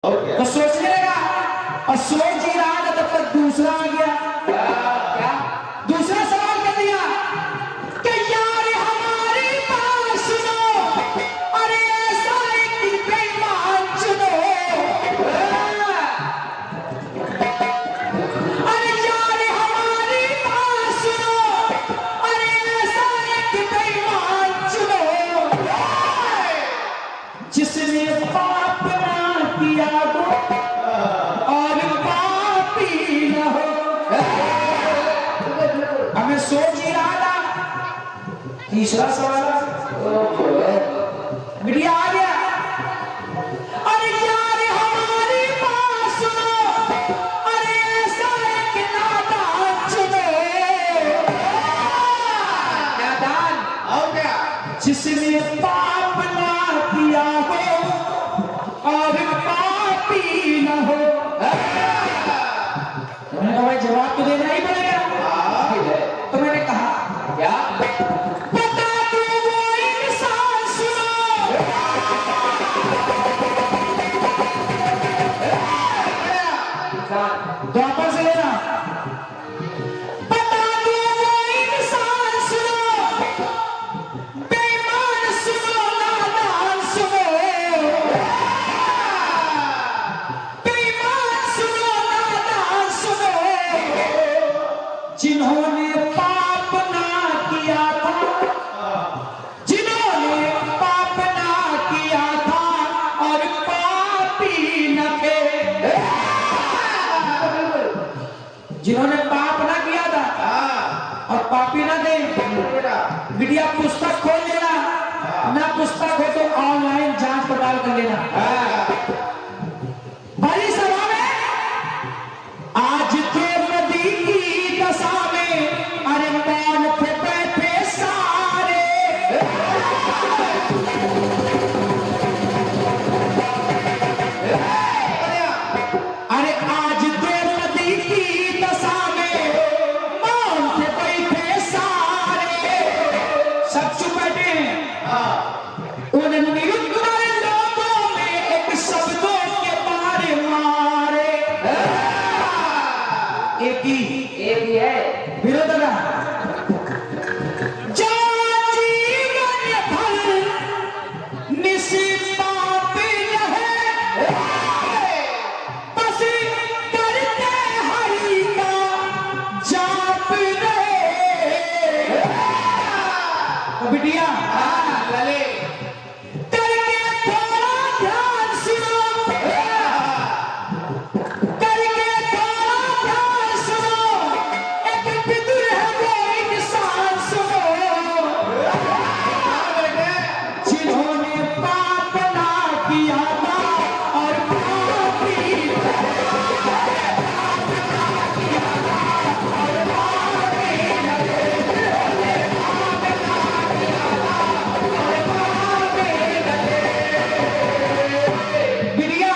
तो सोचने लगा और सोच ही रहा था, तब तक दूसरा आ गया। क्या? दूसरा सवाल कर दिया कि यार हमारी बात सुनो, अरे ऐसा एक बेईमान चुनो। अरे यार हमारी बात सुनो, अरे ऐसा एक बेईमान चुनो जिसने पाप ना किया हो और पापी न हो। हमें सोच ही रहा था। तीसरा सवाल मीडिया आ गया। अरे यार हमारी बात सुनो, अरे ऐसा एक नादान चुनो। नादान हो गया जिसने पाप ना किया हो और पापी न हो। मैंने कहा भाई जवाब तो देना ही पड़ेगा। तो मैंने कहा क्या? बता तू वो इंसान सुनो, द्वापर से लेना। बता तू वो इंसान सुनो, बेईमान सुनो, नादान सुनो, बेईमान सुनो, नादान सुनो, जिन्होंने पाप ना किया था, जिन्होंने पाप ना किया था और पापी न थे। जिन्होंने पाप ना किया था और पापी ना थे। मीडिया पुस्तक खोल लेना, ना पुस्तक हो तो ऑनलाइन जांच पड़ताल कर लेना। बड़ी सभा में आज तो नदी की दशा में, अरे मौन पे बैठे सारे। अरे आज तो नदी की दशा में मौन पे बैठे सारे। सब चुप बैठे हैं। उन नियुक्त लोगों में एक शब्दों के बारे मारे। एक ही है विरोध का। जो जीवन भर निष्पाप रहे, बस करते हरि का जाप रहे। तो बिटिया करके थोड़ा ध्यान सुनो, करके थोड़ा ध्यान सुनो, एक पितृ है वो इंसान सुनो, जिन्होंने पाप ना किया था और पापी बिटिया।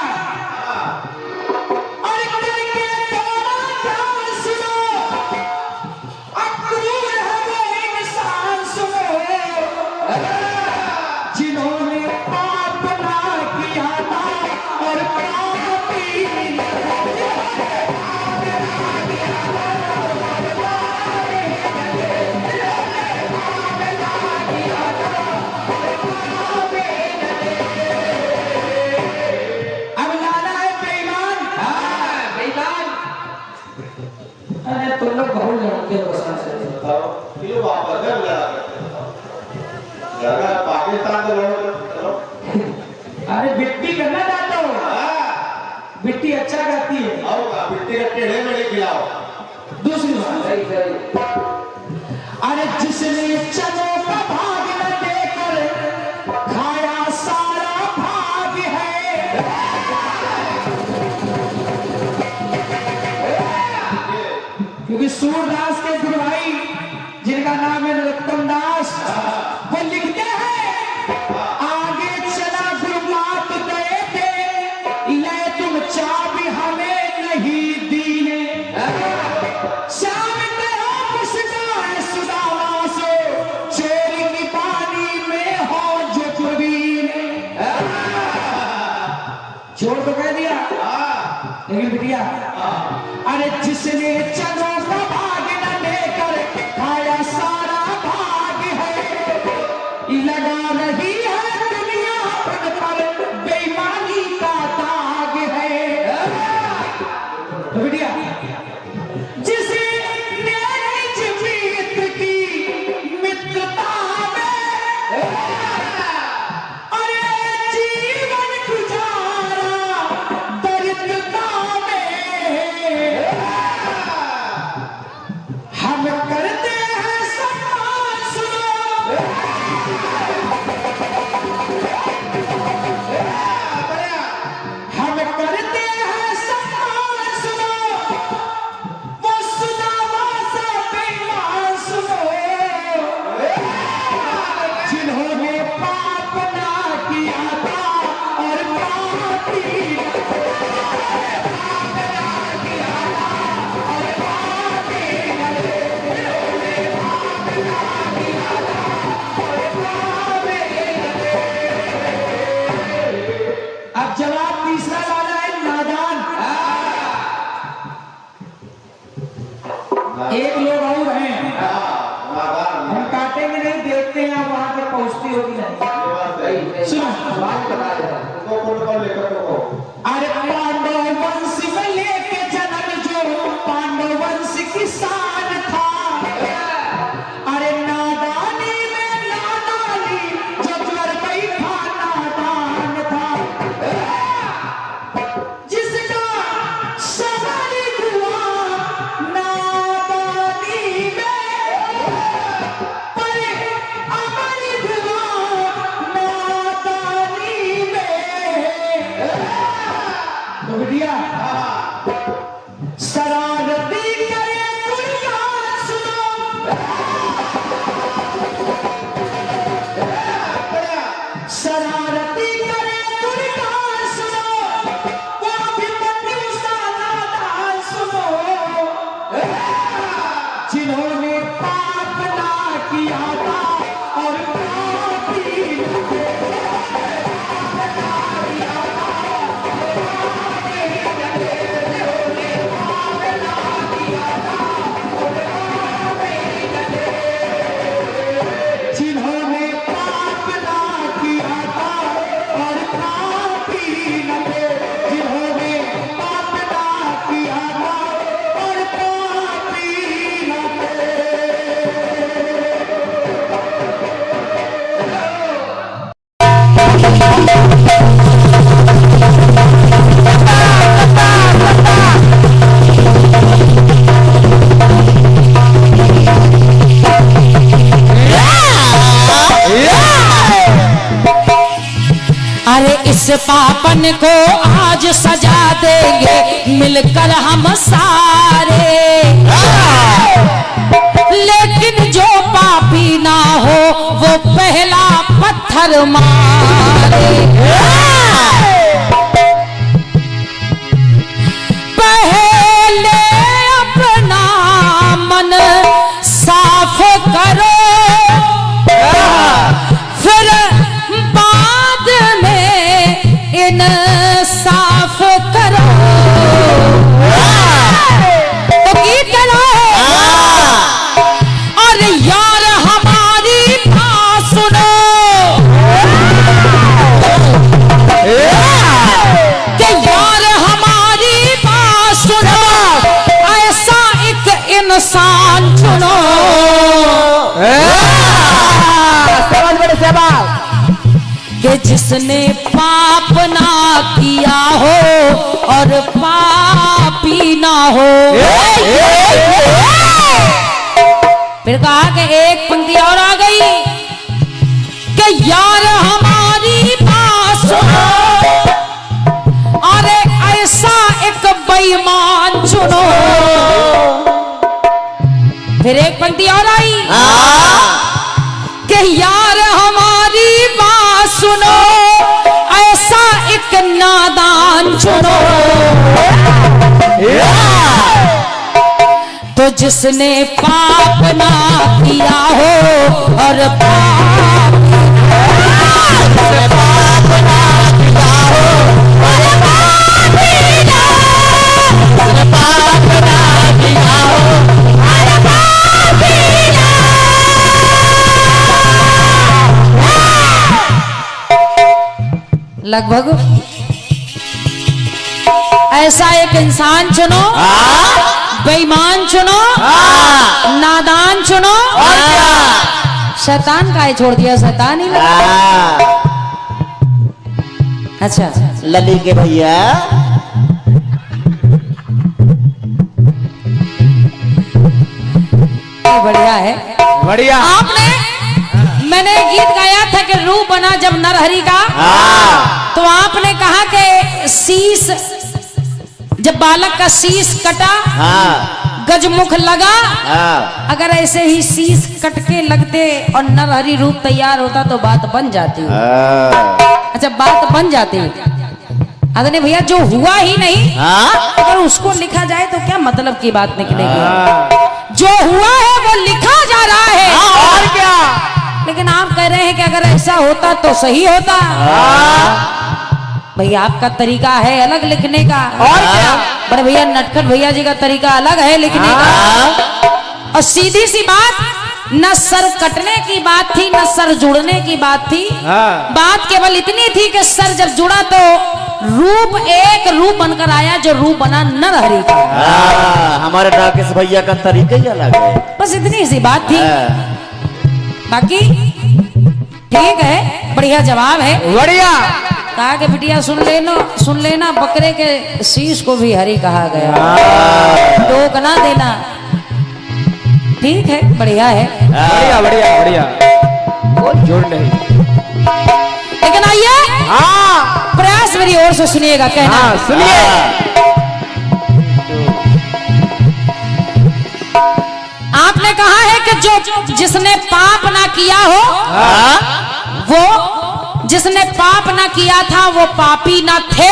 अरे करके थोड़ा ध्यान सुनो, अक्रूर है वो इंसान सुनो, जिन्होंने पाप ना किया था और पापी न अब लाना है बेईमान। बेईमान। अरे तुम लोग बहुत लड़ते हो साथ से। क्यों वापस लगा पाकिस्तान को चलो। अरे बिट्टी करना चाहता हूँ। बिट्टी अच्छा करती है। आओ बिट्टी का टेढ़े मेढ़े खिलाओ। दूसरी बात, अरे जिसने चनों का भाग न देकर खाया सारा भाग है। क्योंकि सूरदास के गुरु भाई जिनका नाम है नरोत्तम दास, वो लिखते हैं आगे चला गुरुमात गए थे, ले तुम चाबी हमें नहीं दीने। श्याम तेरा मुस्कान सुदामा से, चोरी की पानी में हो जो प्रवीण। छोड़ तो कह दिया। लेकिन बिटिया अरे जिसने चनों का भाग न लेकर खाया सारा भाग है, लगा रही है दुनिया उन पर बेईमानी का दाग है। तो बिटिया जिसे निज मीत की मित्रता में अरे जीवन गुजारा दरिद्रता में, हम करते हैं सम्मान सुनो, हम करते हैं सम्मान सुनो, वो सुदामा सा बेईमान सुनो, जिन्होंने पाप ना किया था और पापी अब जवाब तीसरा वाला है नादान। एक लोग और हैं, हम काटेंगे नहीं, देखते हैं आप वहां तक पहुंचती होगी नहीं। सुनो अरे पांडव वंश में लेके जन्म जो पांडव वंश की शान था, अरे नादानी में नादानी जो ज्वर बैठा नादान था, जिसका सवारी हुआ नादानी में, पर अमर हुआ नादानी में। तो बिटिया शरारती करे गुणगान सुनो, शरारती करे गुणगान सुनो, वो अभिमन्यु सा नादान सुनो, जिन्होंने पाप ना किया था और पापी जिन्होंने पाप ना किया था और पापी न थे, जिन्होंने पाप ना किया था और पापी न थे। अरे इस पापन को आज सजा देंगे मिलकर हम सारे, लेकिन जो पापी ना हो वो पहला पत्थर मारे। पहले अपना मन साफ करो, फिर बाद में इंसाफ करो। तो गीत चलो और यार हमारी बात सुनो, कि यार हमारी बात सुनो, ऐसा एक इंसान चुनो। कि जिसने पाप ना किया हो और पापी ना हो। फिर कहा कि एक पंक्ति और आ गई कि यार हमारी बात सुनो, अरे ऐसा एक बेईमान चुनो। फिर एक पंक्ति और आई कि यार हमारी बात सुनो, ऐसा एक नादान चुनो। तो जिसने पाप ना किया हो और पाप ना किया हो और पाप लगभग ऐसा एक इंसान चुनो, बेईमान चुनो, नादान चुनो, शैतान का छोड़ दिया, शैतान ही लगा। अच्छा लली के भैया बढ़िया है, बढ़िया। आपने मैंने गीत गाया था कि रूप बना जब नरहरि का, तो आपने कहा कि शीश जब बालक का शीश कटा, गजमुख लगा, अगर ऐसे ही शीश कट के लगते और नरहरि रूप तैयार होता तो बात बन जाती। अच्छा बात बन जाती। आदरणीय भैया जो हुआ ही नहीं, अगर उसको लिखा जाए तो क्या मतलब की बात निकलेगी। जो हुआ है वो लिखा जा रहा है, और क्या। लेकिन आप कह रहे हैं कि अगर ऐसा होता तो सही होता। भैया आपका तरीका है अलग लिखने का, और क्या। बड़े भैया नटखट भैया जी का तरीका अलग है लिखने का। और सीधी सी बात, न सर कटने की बात थी न सर जुड़ने की बात थी। बात केवल इतनी थी कि सर जब जुड़ा तो रूप एक रूप बनकर आया, जो रूप बना नरहरि का। हमारे राकेश भैया का तरीका ही अलग है। बस इतनी सी बात थी, बाकी ठीक है, बढ़िया जवाब है। बढ़िया। कहा कि बिटिया सुन लेना बकरे के शीश को भी हरि कहा गया, टोक ना देना। ठीक है, बढ़िया है, बढ़िया बढ़िया बढ़िया, कोई जोड़ नहीं। लेकिन आइए हाँ प्रयास मेरी ओर से सुनिएगा, कहना। हाँ सुनिए। आपने कहा है कि जो जिसने पाप ना किया हो, वो जिसने पाप ना किया था वो पापी ना थे।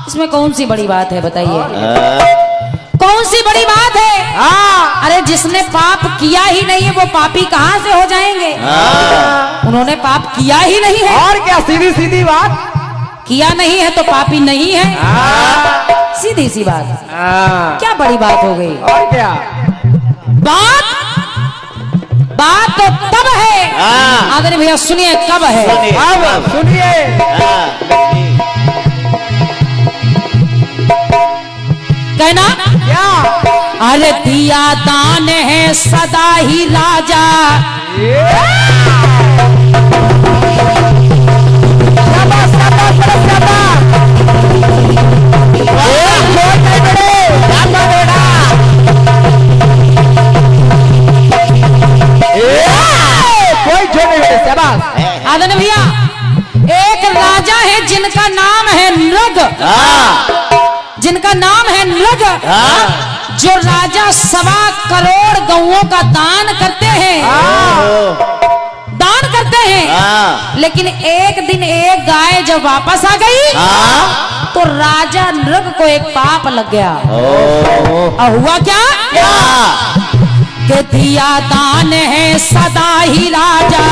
इसमें कौन सी बड़ी बात है बताइए, कौन सी बड़ी बात है। अरे जिसने पाप किया ही नहीं है वो पापी कहां से हो जाएंगे। उन्होंने पाप किया ही नहीं है, और क्या, सीधी सीधी बात। किया नहीं है तो पापी नहीं है, सीधी सी बात। क्या बड़ी बात हो गई। और क्या। बात तो तब है, आदरणीय भैया सुनिए कब है। अब सुनिए। कहना क्या। अरे दिया दान है सदा ही राजा, कोई जोड़ नहीं। शाबाश। आदरणीय भैया एक राजा है जिनका नाम है नृग, जिनका नाम है नृग, जो राजा 1.25 करोड़ गौओं का दान करते हैं, दान करते हैं। लेकिन एक दिन एक गाय जब वापस आ गई तो राजा नृग को एक पाप लग गया। और हुआ क्या कि दिया दान है सदा ही राजा,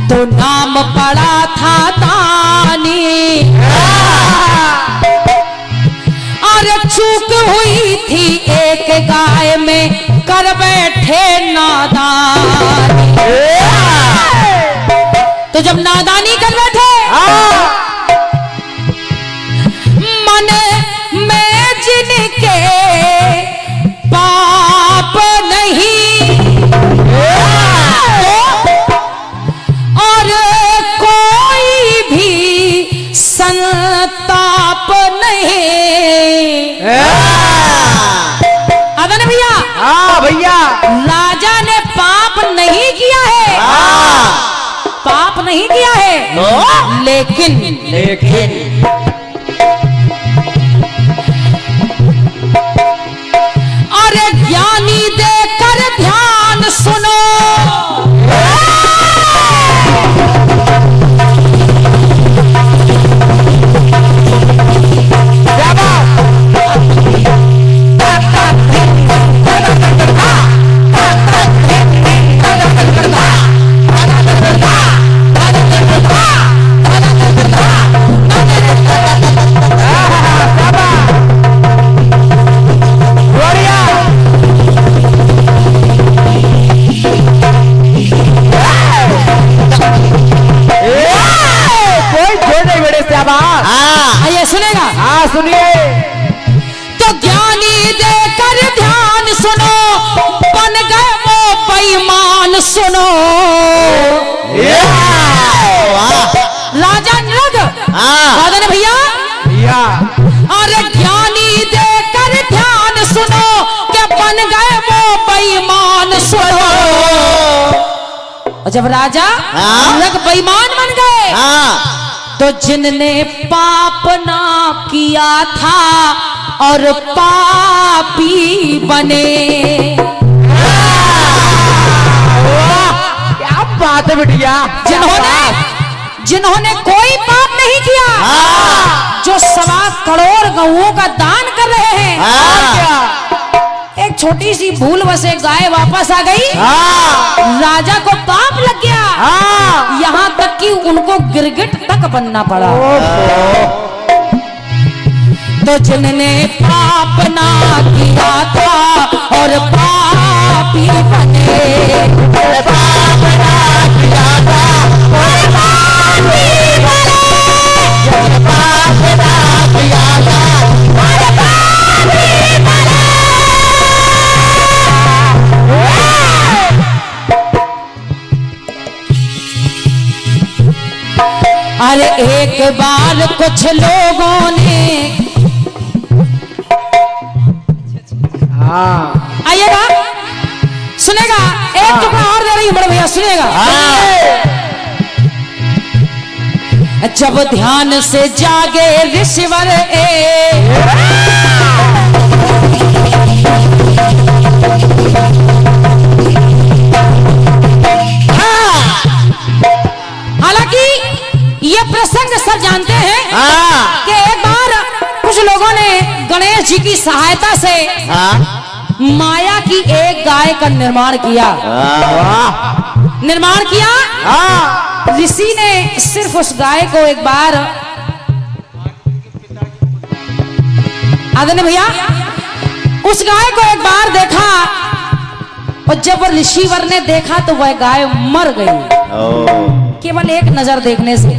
तो नाम पड़ा था दानी। अरे चूक हुई थी एक गाय में, कर बैठे नादानी। तो जब नादानी कर बैठे, मन में जिनके पाप नहीं और कोई भी संताप नहीं। आदरणीय भैया, हाँ भैया। राजा ने पाप नहीं किया है, पाप नहीं किया है, लेकिन अरे ज्ञानी देकर ध्यान सुनो, सुनो। राजा नृग ने भैया अरे ज्ञानी देकर ध्यान सुनो क्या बन गए वो बेईमान सुनो। और जब राजा नृग बेईमान बन गए तो जिनने पाप ना किया था और पापी बने। क्या बात है बिटिया। जिन्होंने कोई पाप नहीं किया जो 1.25 करोड़ गऊओं का दान कर रहे हैं। एक छोटी सी भूल बस एक गाय वापस आ गई राजा को पाप लग गया यहाँ तक कि उनको गिरगिट तक बनना पड़ा। तो जिनने पाप ना किया था और पापी बने। पाप ना किया था और पापी बने। पाप ना किया था और पापी बने। अरे एक बार कुछ लोगों ने आइएगा सुनेगा एक टुकड़ा और दे रही हूं बड़े भैया सुनेगा। जब ध्यान से जागे ऋषिवर हालांकि ये प्रसंग सब जानते हैं कि एक बार कुछ लोगों ने गणेश जी की सहायता से माया की एक गाय का निर्माण किया। ऋषि ने सिर्फ उस गाय को एक बार आदरणीय भैया उस गाय को एक बार देखा और जब ऋषिवर ने देखा तो वह गाय मर गई केवल एक नजर देखने से।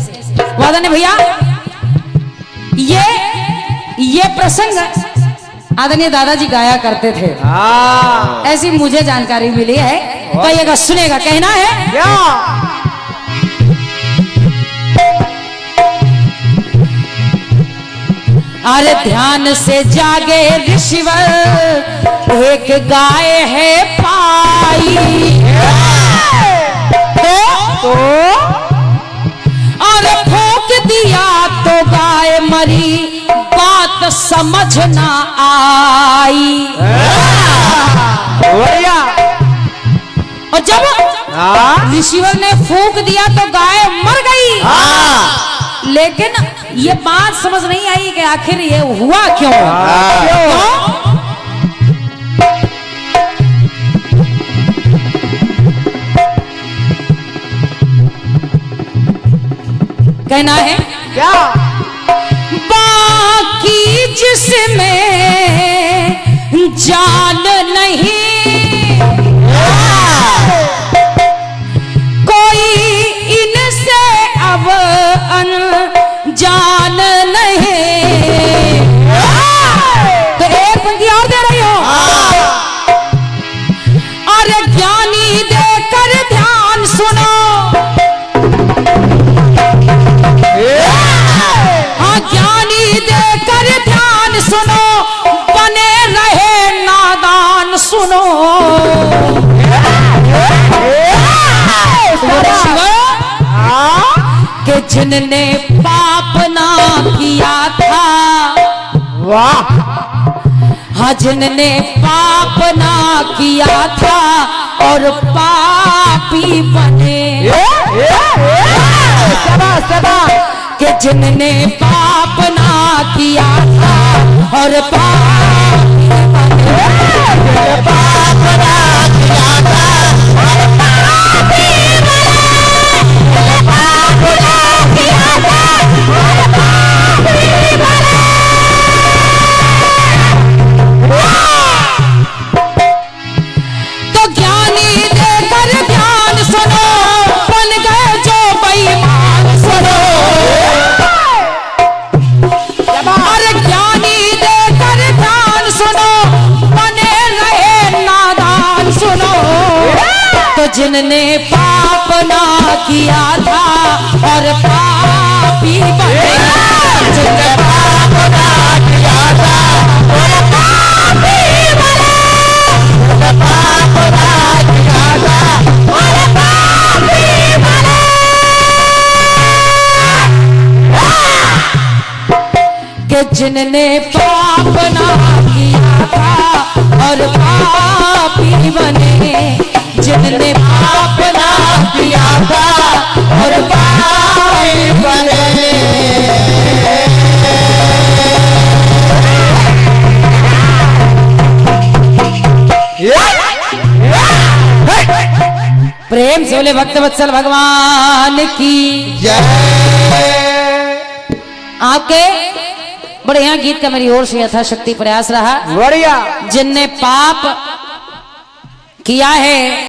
आदरणीय भैया ये प्रसंग आदरणीय दादाजी गाया करते थे ऐसी मुझे जानकारी मिली है। कहिएगा सुनेगा कहना है क्या। अरे ध्यान से जागे ऋषिवर एक गाय है पाई तो अरे फूंक दिया तो गाय मरी बात समझ ना आई। और जब ऋषिवर ने फूंक दिया तो गाय मर गई लेकिन ये बात समझ नहीं आई कि आखिर ये हुआ क्यों। कहना है क्या बाकी जिसमें जान नहीं कोई इनसे अब अनजान नहीं। तो एक पंक्ति और दे रही हो। अरे ज्ञानी देकर ध्यान सुनो। ज्ञानी देकर ध्यान सुनो बने रहे नादान सुनो। कि जिनने पाप ना किया था हाँ जिनने पाप ना किया था और पापी बने। कि जिनने पाप ना किया था और पापी बने। पाप ना किया था और पापी बने। पाप ना किया था और पापी बने। तो ज्ञानी देकर ध्यान सुनो बन गए जो बेईमान सुनो। अरे ज्ञानी देकर ध्यान सुनो बने रहे जिनने पाप ना किया था और पापी बने, जिनने पाप ना किया था और पापी बने, जिनने पाप ना किया था और पापी बने, कि जिनने पाप ना किया था और पापी बने, जिनने पाप ना किया था और पापी बने। प्रेम से बोले भक्त वत्सल भगवान की आपके बढ़िया गीत का मेरी ओर से यथाशक्ति प्रयास रहा। बढ़िया। जिनने पाप किया है